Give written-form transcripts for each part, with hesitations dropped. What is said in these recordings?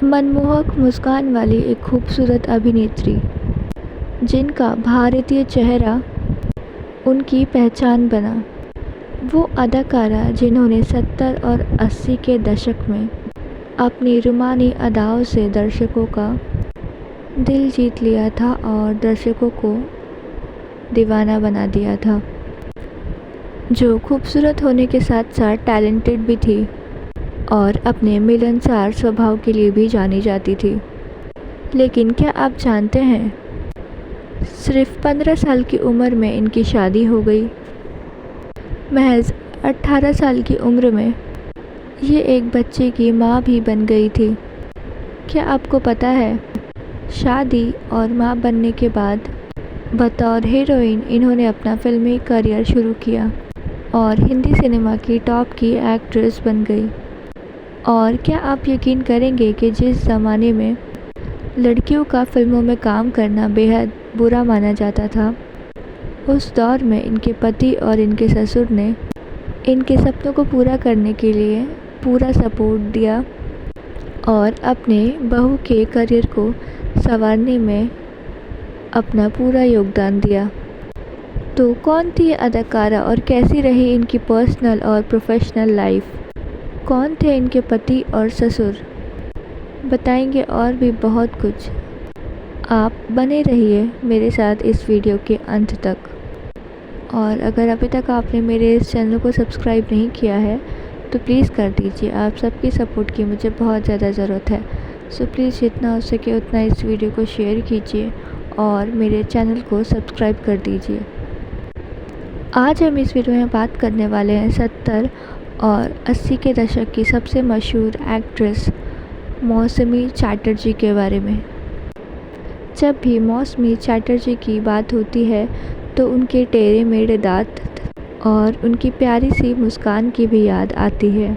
मनमोहक मुस्कान वाली एक खूबसूरत अभिनेत्री जिनका भारतीय चेहरा उनकी पहचान बना। वो अदाकारा जिन्होंने 70 और 80 के दशक में अपनी रुमानी अदाओं से दर्शकों का दिल जीत लिया था और दर्शकों को दीवाना बना दिया था। जो खूबसूरत होने के साथ साथ टैलेंटेड भी थी और अपने मिलनसार स्वभाव के लिए भी जानी जाती थी। लेकिन क्या आप जानते हैं, सिर्फ 15 साल की उम्र में इनकी शादी हो गई। महज 18 साल की उम्र में ये एक बच्चे की माँ भी बन गई थी। क्या आपको पता है, शादी और माँ बनने के बाद बतौर हीरोइन इन्होंने अपना फिल्मी करियर शुरू किया और हिंदी सिनेमा की टॉप की एक्ट्रेस बन गई। और क्या आप यकीन करेंगे कि जिस ज़माने में लड़कियों का फिल्मों में काम करना बेहद बुरा माना जाता था, उस दौर में इनके पति और इनके ससुर ने इनके सपनों को पूरा करने के लिए पूरा सपोर्ट दिया और अपने बहू के करियर को संवारने में अपना पूरा योगदान दिया। तो कौन थी ये अदाकारा और कैसी रही इनकी पर्सनल और प्रोफेशनल लाइफ? कौन थे इनके पति और ससुर? बताएंगे और भी बहुत कुछ। आप बने रहिए मेरे साथ इस वीडियो के अंत तक। और अगर अभी तक आपने मेरे इस चैनल को सब्सक्राइब नहीं किया है तो प्लीज़ कर दीजिए। आप सबकी सपोर्ट की मुझे बहुत ज़्यादा ज़रूरत है। सो प्लीज़ जितना हो सके उतना इस वीडियो को शेयर कीजिए और मेरे चैनल को सब्सक्राइब कर दीजिए। आज हम इस वीडियो में बात करने वाले हैं 70 और 80 के दशक की सबसे मशहूर एक्ट्रेस मौसमी चैटर्जी के बारे में। जब भी मौसमी चैटर्जी की बात होती है तो उनके टेढ़े मेढ़े दांत और उनकी प्यारी सी मुस्कान की भी याद आती है।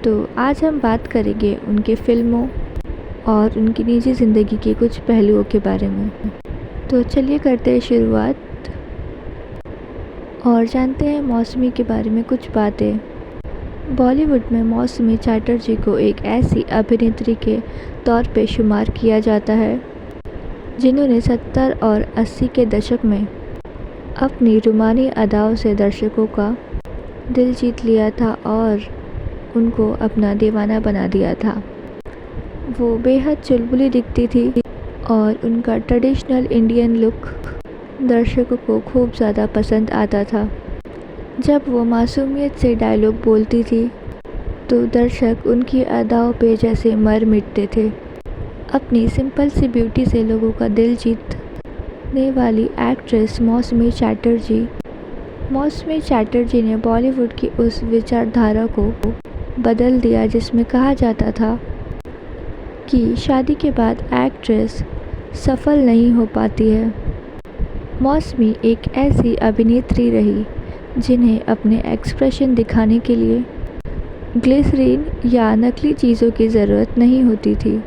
तो आज हम बात करेंगे उनके फ़िल्मों और उनकी निजी ज़िंदगी के कुछ पहलुओं के बारे में। तो चलिए करते हैं शुरुआत और जानते हैं मौसमी के बारे में कुछ बातें। बॉलीवुड में मौसमी चैटर्जी को एक ऐसी अभिनेत्री के तौर पे शुमार किया जाता है जिन्होंने 70 और 80 के दशक में अपनी रुमानी अदाओं से दर्शकों का दिल जीत लिया था और उनको अपना दीवाना बना दिया था। वो बेहद चुलबुली दिखती थी और उनका ट्रेडिशनल इंडियन लुक दर्शकों को खूब ज़्यादा पसंद आता था। जब वो मासूमियत से डायलॉग बोलती थी तो दर्शक उनकी अदाओं पे जैसे मर मिटते थे। अपनी सिंपल सी ब्यूटी से लोगों का दिल जीतने वाली एक्ट्रेस मौसमी चैटर्जी ने बॉलीवुड की उस विचारधारा को बदल दिया जिसमें कहा जाता था कि शादी के बाद एक्ट्रेस सफल नहीं हो पाती है। मौसमी एक ऐसी अभिनेत्री रही जिन्हें अपने एक्सप्रेशन दिखाने के लिए ग्लिसरीन या नकली चीज़ों की ज़रूरत नहीं होती थी।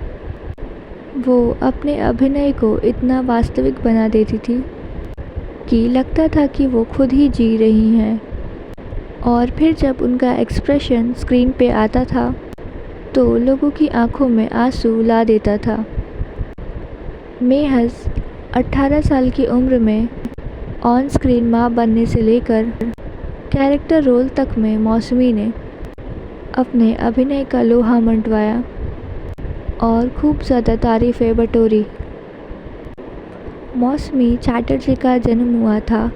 वो अपने अभिनय को इतना वास्तविक बना देती थी कि लगता था कि वो खुद ही जी रही हैं। और फिर जब उनका एक्सप्रेशन स्क्रीन पे आता था तो लोगों की आंखों में आंसू ला देता था। महज 18 साल की उम्र में ऑन स्क्रीन माँ बनने से लेकर कैरेक्टर रोल तक में मौसमी ने अपने अभिनय का लोहा मनवाया और खूब ज़्यादा तारीफ़ें बटोरी। मौसमी चैटर्जी का जन्म हुआ था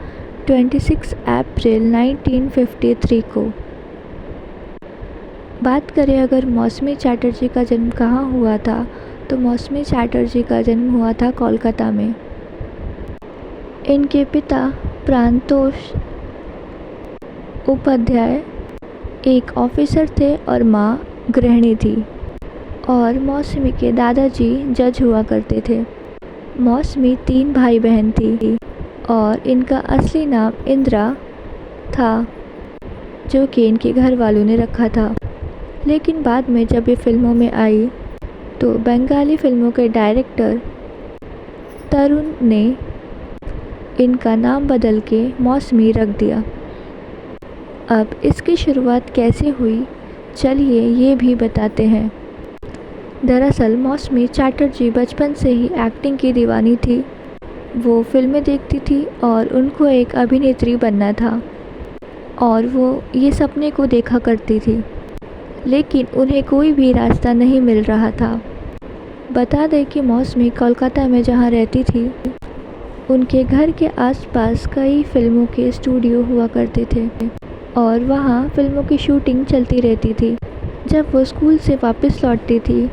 26 अप्रैल 1953 को। बात करें अगर मौसमी चैटर्जी का जन्म कहाँ हुआ था तो मौसमी चैटर्जी का जन्म हुआ था कोलकाता में। इनके पिता प्राणतोष उपाध्याय एक ऑफिसर थे और माँ गृहिणी थी और मौसमी के दादाजी जज हुआ करते थे। मौसमी 3 भाई बहन थी और इनका असली नाम इंदिरा था जो कि इनके घर वालों ने रखा था। लेकिन बाद में जब ये फिल्मों में आई तो बंगाली फिल्मों के डायरेक्टर तरुण ने इनका नाम बदल के मौसमी रख दिया। अब इसकी शुरुआत कैसे हुई चलिए ये भी बताते हैं। दरअसल मौसमी चैटर्जी बचपन से ही एक्टिंग की दीवानी थी। वो फिल्में देखती थी और उनको एक अभिनेत्री बनना था और वो ये सपने को देखा करती थी, लेकिन उन्हें कोई भी रास्ता नहीं मिल रहा था। बता दें कि मौसमी कोलकाता में जहाँ रहती थी, उनके घर के आसपास कई फिल्मों के स्टूडियो हुआ करते थे और वहाँ फिल्मों की शूटिंग चलती रहती थी। जब वो स्कूल से वापस लौटती थी,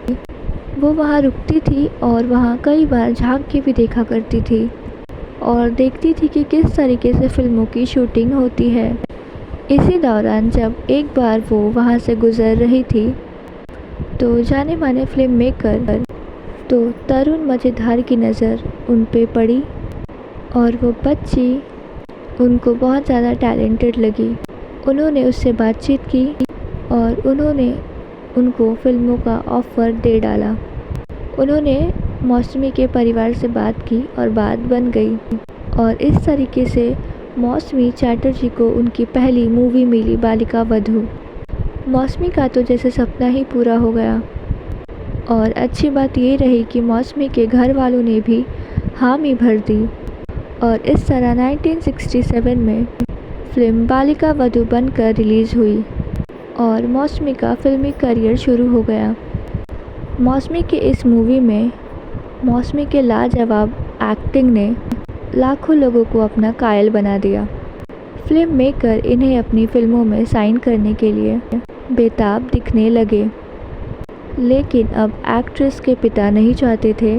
वो वहाँ रुकती थी और वहाँ कई बार झांक के भी देखा करती थी और देखती थी कि किस तरीके से फिल्मों की शूटिंग होती है। इसी दौरान जब एक बार वो वहाँ से गुज़र रही थी, तो जाने माने फिल्म मेकर तो तरुण मज़ेदार की नज़र उन पे पड़ी और वो बच्ची उनको बहुत ज़्यादा टैलेंटेड लगी। उन्होंने उससे बातचीत की और उन्होंने उनको फिल्मों का ऑफ़र दे डाला। उन्होंने मौसमी के परिवार से बात की और बात बन गई और इस तरीके से मौसमी चैटर्जी को उनकी पहली मूवी मिली, बालिका वधू। मौसमी का तो जैसे सपना ही पूरा हो गया और अच्छी बात ये रही कि मौसमी के घर वालों ने भी हामी भर दी और इस तरह 1967 में फिल्म बालिका वधू बनकर रिलीज़ हुई और मौसमी का फिल्मी करियर शुरू हो गया। मौसमी के इस मूवी में मौसमी के लाजवाब एक्टिंग ने लाखों लोगों को अपना कायल बना दिया। फिल्म मेकर इन्हें अपनी फिल्मों में साइन करने के लिए बेताब दिखने लगे, लेकिन अब एक्ट्रेस के पिता नहीं चाहते थे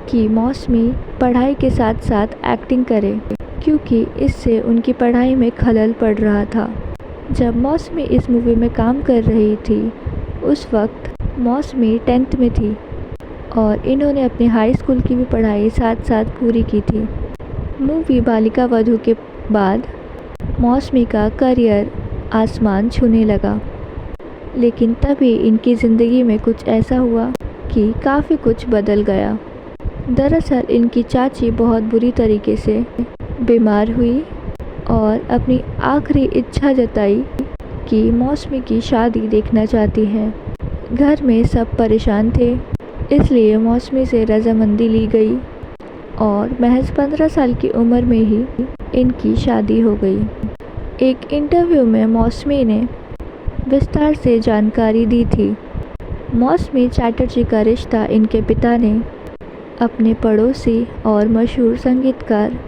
कि मौसमी पढ़ाई के साथ साथ एक्टिंग करे, क्योंकि इससे उनकी पढ़ाई में खलल पड़ रहा था। जब मौसमी इस मूवी में काम कर रही थी, उस वक्त मौसमी 10th में थी और इन्होंने अपनी हाई स्कूल की भी पढ़ाई साथ साथ पूरी की थी। मूवी बालिका वधू के बाद मौसमी का करियर आसमान छूने लगा, लेकिन तभी इनकी ज़िंदगी में कुछ ऐसा हुआ कि काफ़ी कुछ बदल गया। दरअसल इनकी चाची बहुत बुरी तरीके से बीमार हुई और अपनी आखिरी इच्छा जताई कि मौसमी की शादी देखना चाहती है। घर में सब परेशान थे, इसलिए मौसमी से रजामंदी ली गई और महज 15 साल की उम्र में ही इनकी शादी हो गई। एक इंटरव्यू में मौसमी ने विस्तार से जानकारी दी थी। मौसमी चैटर्जी का रिश्ता इनके पिता ने अपने पड़ोसी और मशहूर संगीतकार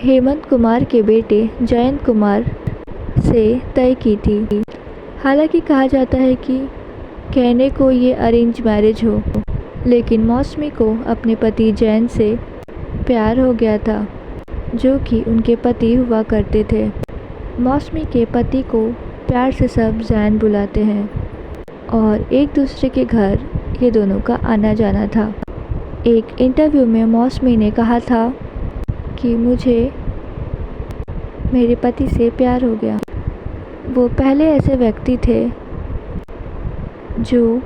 हेमंत कुमार के बेटे जयंत कुमार से तय की थी। हालांकि कहा जाता है कि कहने को ये अरेंज मैरिज हो, लेकिन मौसमी को अपने पति जयंत से प्यार हो गया था, जो कि उनके पति हुआ करते थे। मौसमी के पति को प्यार से सब जैन बुलाते हैं और एक दूसरे के घर ये दोनों का आना जाना था। एक इंटरव्यू में मौसमी ने कहा था कि मुझे मेरे पति से प्यार हो गया। वो पहले ऐसे व्यक्ति थे जो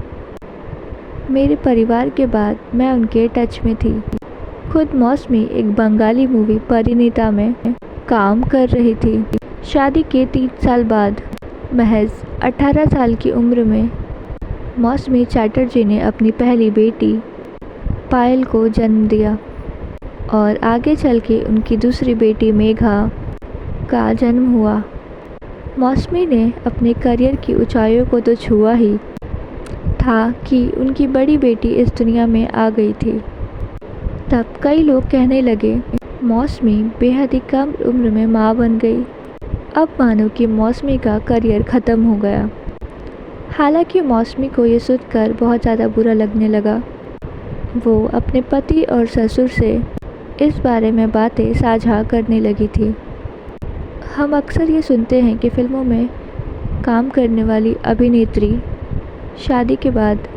मेरे परिवार के बाद मैं उनके टच में थी। खुद मौसमी एक बंगाली मूवी परिणीता में काम कर रही थी। शादी के 3 साल बाद महज 18 साल की उम्र में मौसमी चैटर्जी ने अपनी पहली बेटी पायल को जन्म दिया और आगे चल के उनकी दूसरी बेटी मेघा का जन्म हुआ। मौसमी ने अपने करियर की ऊंचाइयों को तो छुआ ही था कि उनकी बड़ी बेटी इस दुनिया में आ गई थी। तब कई लोग कहने लगे मौसमी बेहद ही कम उम्र में माँ बन गई। अब मानो कि मौसमी का करियर ख़त्म हो गया। हालांकि मौसमी को ये सुनकर बहुत ज़्यादा बुरा लगने लगा। वो अपने पति और ससुर से इस बारे में बातें साझा करने लगी थी। हम अक्सर ये सुनते हैं कि फ़िल्मों में काम करने वाली अभिनेत्री शादी के बाद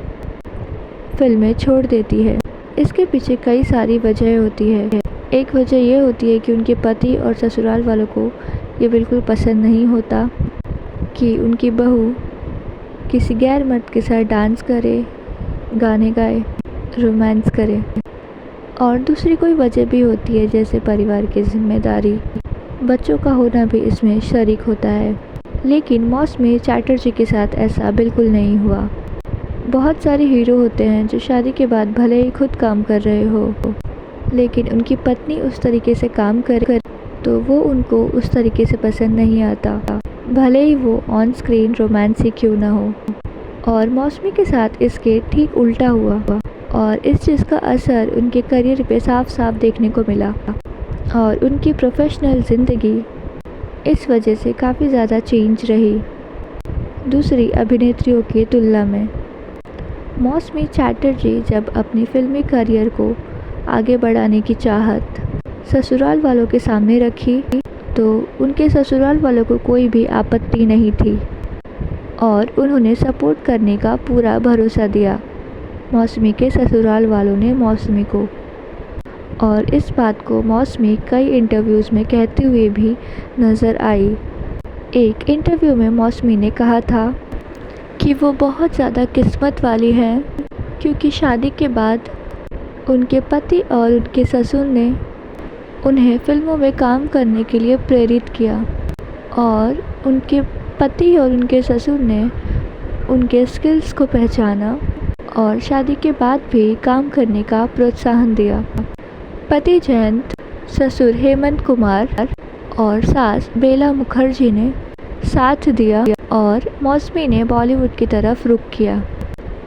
फिल्में छोड़ देती है। इसके पीछे कई सारी वजह होती है। एक वजह ये होती है कि उनके पति और ससुराल वालों को ये बिल्कुल पसंद नहीं होता कि उनकी बहू किसी गैर मर्द के साथ डांस करे, गाने गाए, रोमांस करे। और दूसरी कोई वजह भी होती है, जैसे परिवार की जिम्मेदारी, बच्चों का होना भी इसमें शरीक होता है। लेकिन मौसमी चैटर्जी के साथ ऐसा बिल्कुल नहीं हुआ। बहुत सारे हीरो होते हैं जो शादी के बाद भले ही खुद काम कर रहे हो, लेकिन उनकी पत्नी उस तरीके से काम कर तो वो उनको उस तरीके से पसंद नहीं आता, भले ही वो ऑन स्क्रीन रोमांस ही क्यों ना हो। और मौसमी के साथ इसके ठीक उल्टा हुआ और इस चीज़ का असर उनके करियर पे साफ साफ देखने को मिला और उनकी प्रोफेशनल ज़िंदगी इस वजह से काफ़ी ज़्यादा चेंज रही दूसरी अभिनेत्रियों की तुलना में। मौसमी चैटर्जी जब अपनी फिल्मी करियर को आगे बढ़ाने की चाहत ससुराल वालों के सामने रखी तो उनके ससुराल वालों को कोई भी आपत्ति नहीं थी और उन्होंने सपोर्ट करने का पूरा भरोसा दिया मौसमी के ससुराल वालों ने मौसमी को। और इस बात को मौसमी कई इंटरव्यूज़ में कहते हुए भी नज़र आई। एक इंटरव्यू में मौसमी ने कहा था कि वो बहुत ज़्यादा किस्मत वाली हैं क्योंकि शादी के बाद उनके पति और उनके ससुर ने उन्हें फिल्मों में काम करने के लिए प्रेरित किया और उनके पति और उनके ससुर ने उनके स्किल्स को पहचाना और शादी के बाद भी काम करने का प्रोत्साहन दिया। पति जयंत, ससुर हेमंत कुमार और सास बेला मुखर्जी ने साथ दिया और मौसमी ने बॉलीवुड की तरफ रुख किया।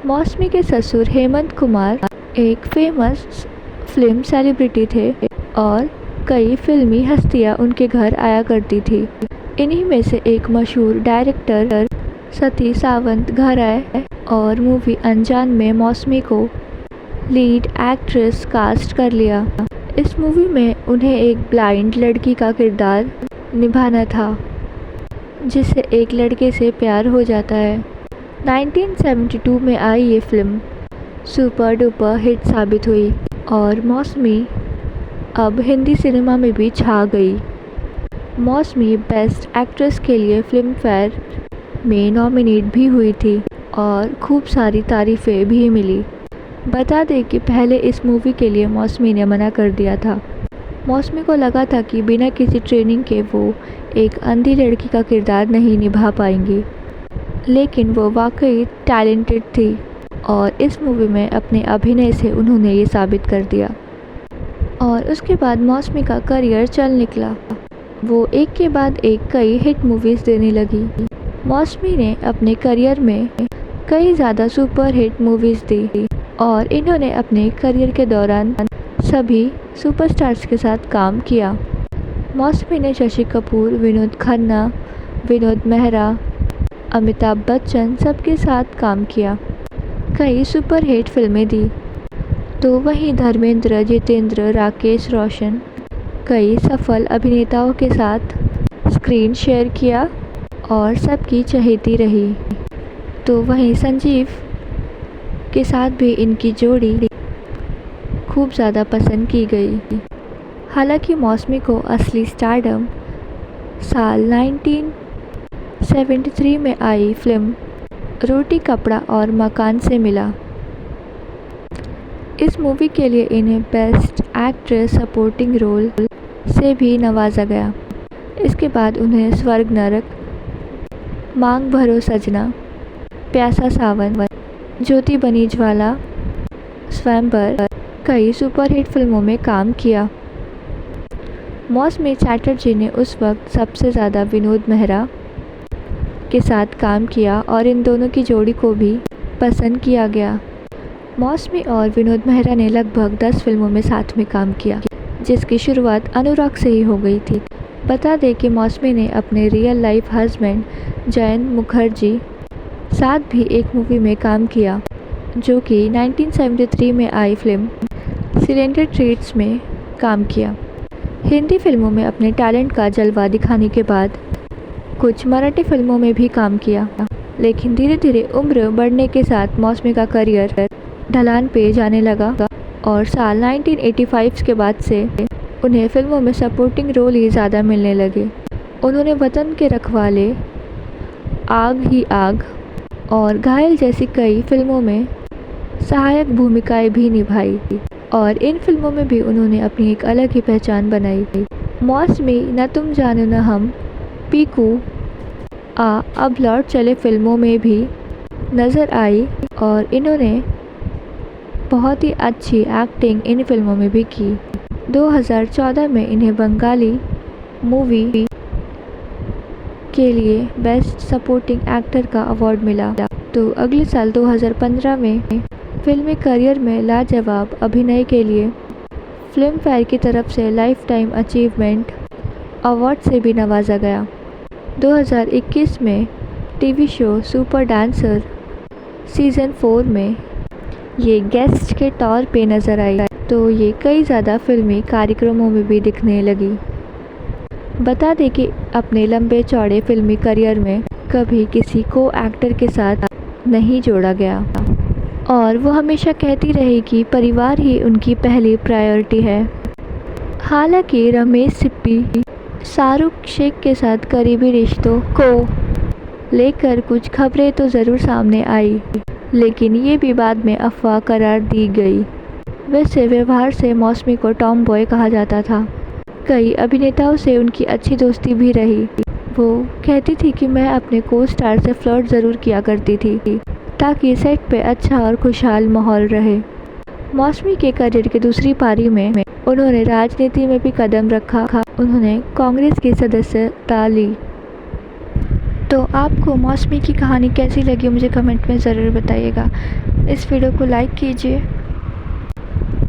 मौसमी के ससुर हेमंत कुमार एक फेमस फिल्म सेलिब्रिटी थे और कई फिल्मी हस्तियां उनके घर आया करती थी। इन्हीं में से एक मशहूर डायरेक्टर सती सावंत घर आए और मूवी अनजान में मौसमी को लीड एक्ट्रेस कास्ट कर लिया। इस मूवी में उन्हें एक ब्लाइंड लड़की का किरदार निभाना था जिससे एक लड़के से प्यार हो जाता है। 1972 में आई ये फिल्म सुपर डुपर हिट साबित हुई और मौसमी अब हिंदी सिनेमा में भी छा गई। मौसमी बेस्ट एक्ट्रेस के लिए फिल्म फेयर में नॉमिनेट भी हुई थी और खूब सारी तारीफ़ें भी मिली। बता दें कि पहले इस मूवी के लिए मौसमी ने मना कर दिया था। मौसमी को लगा था कि बिना किसी ट्रेनिंग के वो एक अंधी लड़की का किरदार नहीं निभा पाएंगी, लेकिन वो वाकई टैलेंटेड थी और इस मूवी में अपने अभिनय से उन्होंने ये साबित कर दिया। और उसके बाद मौसमी का करियर चल निकला। वो एक के बाद एक कई हिट मूवीज़ देने लगी। मौसमी ने अपने करियर में कई ज़्यादा सुपर हिट मूवीज़ दी और इन्होंने अपने करियर के दौरान सभी सुपरस्टार्स के साथ काम किया। मौसमी ने शशि कपूर, विनोद खन्ना, विनोद मेहरा, अमिताभ बच्चन सबके साथ काम किया, कई सुपर हिट फिल्में दी। तो वहीं धर्मेंद्र, जितेंद्र, राकेश रोशन कई सफल अभिनेताओं के साथ स्क्रीन शेयर किया और सबकी चहेती रही। तो वहीं संजीव के साथ भी इनकी जोड़ी खूब ज़्यादा पसंद की गई। हालांकि मौसमी को असली स्टारडम साल 1973 में आई फिल्म रोटी कपड़ा और मकान से मिला। इस मूवी के लिए इन्हें बेस्ट एक्ट्रेस सपोर्टिंग रोल से भी नवाजा गया। इसके बाद उन्हें स्वर्ग नरक, मांग भरो सजना, प्यासा सावन, ज्योति बनीजवाला, स्वयंवर कई सुपरहिट फिल्मों में काम किया। मौसमी चैटर्जी ने उस वक्त सबसे ज़्यादा विनोद मेहरा के साथ काम किया और इन दोनों की जोड़ी को भी पसंद किया गया। मौसमी और विनोद मेहरा ने लगभग 10 फिल्मों में साथ में काम किया, जिसकी शुरुआत अनुराग से ही हो गई थी। बता दें कि मौसमी ने अपने real life husband Jayant Mukherjee साथ भी एक मूवी में काम किया, जो कि 1973 में आई फिल्म सिलेंडर ट्रीट्स में काम किया। हिंदी फिल्मों में अपने टैलेंट का जलवा दिखाने के बाद कुछ मराठी फिल्मों में भी काम किया, लेकिन धीरे धीरे उम्र बढ़ने के साथ मौसमी का करियर ढलान पे जाने लगा और साल 1985 के बाद से उन्हें फिल्मों में सपोर्टिंग रोल ही ज़्यादा मिलने लगे। उन्होंने वतन के रखवाले, आग ही आग और घायल जैसी कई फिल्मों में सहायक भूमिकाएं भी निभाई और इन फिल्मों में भी उन्होंने अपनी एक अलग ही पहचान बनाई। मौसमी न तुम जानो न हम, पीकू, अब लौट चले फिल्मों में भी नज़र आई और इन्होंने बहुत ही अच्छी एक्टिंग इन फिल्मों में भी की। 2014 में इन्हें बंगाली मूवी के लिए बेस्ट सपोर्टिंग एक्टर का अवार्ड मिला। तो अगले साल 2015 में फिल्मी करियर में लाजवाब अभिनय के लिए फिल्म फेयर की तरफ से लाइफ टाइम अचीवमेंट अवार्ड से भी नवाजा गया। 2021 में TV show super dancer season 4 में ये गेस्ट के तौर पे नज़र आई, तो ये कई ज़्यादा फिल्मी कार्यक्रमों में भी दिखने लगी। बता दें कि अपने लंबे चौड़े फिल्मी करियर में कभी किसी को एक्टर के साथ नहीं जोड़ा गया और वो हमेशा कहती रही कि परिवार ही उनकी पहली प्रायोरिटी है। हालांकि रमेश सिप्पी शाहरुख शेख के साथ करीबी रिश्तों को लेकर कुछ खबरें तो ज़रूर सामने आई, लेकिन ये भी बाद में अफवाह करार दी गई। वैसे व्यवहार से मौसमी को टॉम बॉय कहा जाता था। कई अभिनेताओं से उनकी अच्छी दोस्ती भी रही। वो कहती थी कि मैं अपने को स्टार से फ्लर्ट ज़रूर किया करती थी ताकि सेट पे अच्छा और खुशहाल माहौल रहे। मौसमी के करियर की दूसरी पारी में उन्होंने राजनीति में भी कदम रखा। उन्होंने कांग्रेस की सदस्यता ली। तो आपको मौसमी की कहानी कैसी लगी मुझे कमेंट में ज़रूर बताइएगा। इस वीडियो को लाइक कीजिए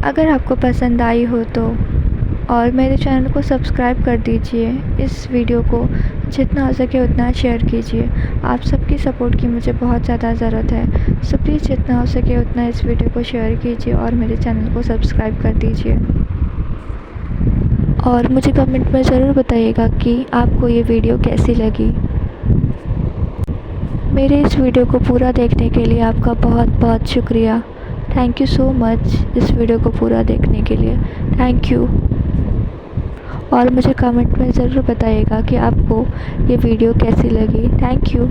अगर आपको पसंद आई हो तो, और मेरे चैनल को सब्सक्राइब कर दीजिए। इस वीडियो को जितना हो सके उतना शेयर कीजिए। आप सबकी सपोर्ट की मुझे बहुत ज़्यादा ज़रूरत है, सो प्लीज़ जितना हो सके उतना इस वीडियो को शेयर कीजिए और मेरे चैनल को सब्सक्राइब कर दीजिए। और मुझे कमेंट में ज़रूर बताइएगा कि आपको ये वीडियो कैसी लगी। मेरे इस वीडियो को पूरा देखने के लिए आपका बहुत बहुत शुक्रिया। थैंक यू सो मच इस वीडियो को पूरा देखने के लिए। Thank you. और मुझे कमेंट में ज़रूर बताइएगा कि आपको ये वीडियो कैसी लगी। Thank you.